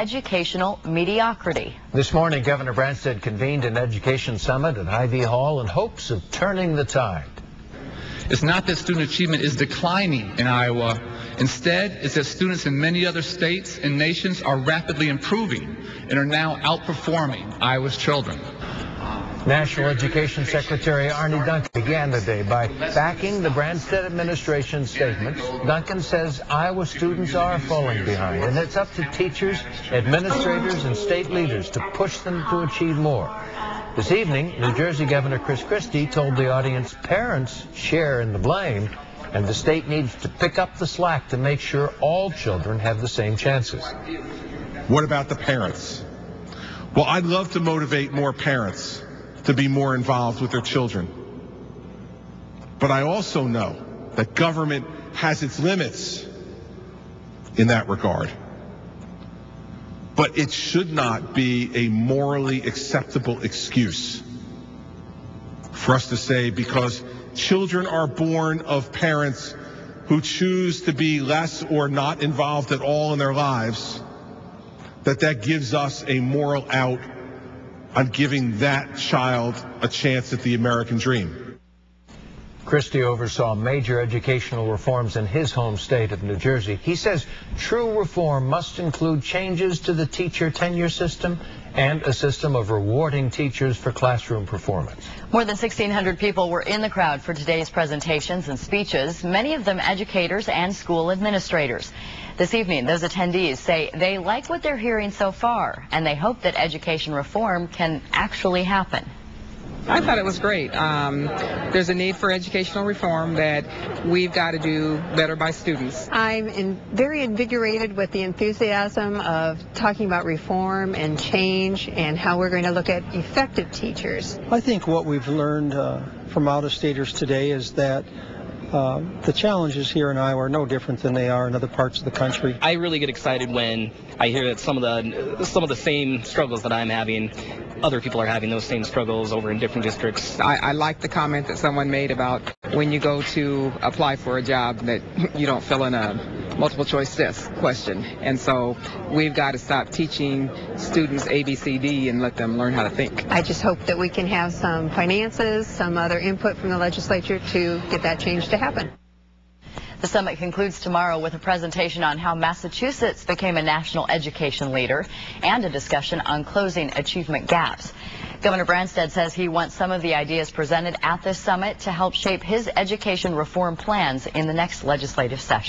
educational mediocrity. This morning, Governor Branstad convened an education summit at Hy-Vee Hall in hopes of turning the tide. It's not that student achievement is declining in Iowa. Instead, it's that students in many other states and nations are rapidly improving and are now outperforming Iowa's children. National Education Secretary Arne Duncan began the day by backing the Branstad administration's statements. Duncan says Iowa students are falling behind, and it's up to teachers, administrators, and state leaders to push them to achieve more. This evening, New Jersey Governor Chris Christie told the audience parents share in the blame, and the state needs to pick up the slack to make sure all children have the same chances. What about the parents? Well, I'd love to motivate more parents to be more involved with their children. But I also know that government has its limits in that regard. But it should not be a morally acceptable excuse for us to say because children are born of parents who choose to be less or not involved at all in their lives, that gives us a moral out on giving that child a chance at the American dream. Christie oversaw major educational reforms in his home state of New Jersey. He says true reform must include changes to the teacher tenure system and a system of rewarding teachers for classroom performance. More than 1,600 people were in the crowd for today's presentations and speeches, many of them educators and school administrators. This evening, those attendees say they like what they're hearing so far, and they hope that education reform can actually happen. I thought it was great. There's a need for educational reform that we've got to do better by students. I'm very invigorated with the enthusiasm of talking about reform and change and how we're going to look at effective teachers. I think what we've learned from out-of-staters today is that the challenges here in Iowa are no different than they are in other parts of the country. I really get excited when I hear that some of the same struggles that I'm having, other people are having those same struggles over in different districts. I like the comment that someone made about when you go to apply for a job that you don't fill in a multiple choice test question. And so we've got to stop teaching students ABCD and let them learn how to think. I just hope that we can have some finances, some other input from the legislature to get that change to happen. The summit concludes tomorrow with a presentation on how Massachusetts became a national education leader and a discussion on closing achievement gaps. Governor Branstad says he wants some of the ideas presented at this summit to help shape his education reform plans in the next legislative session.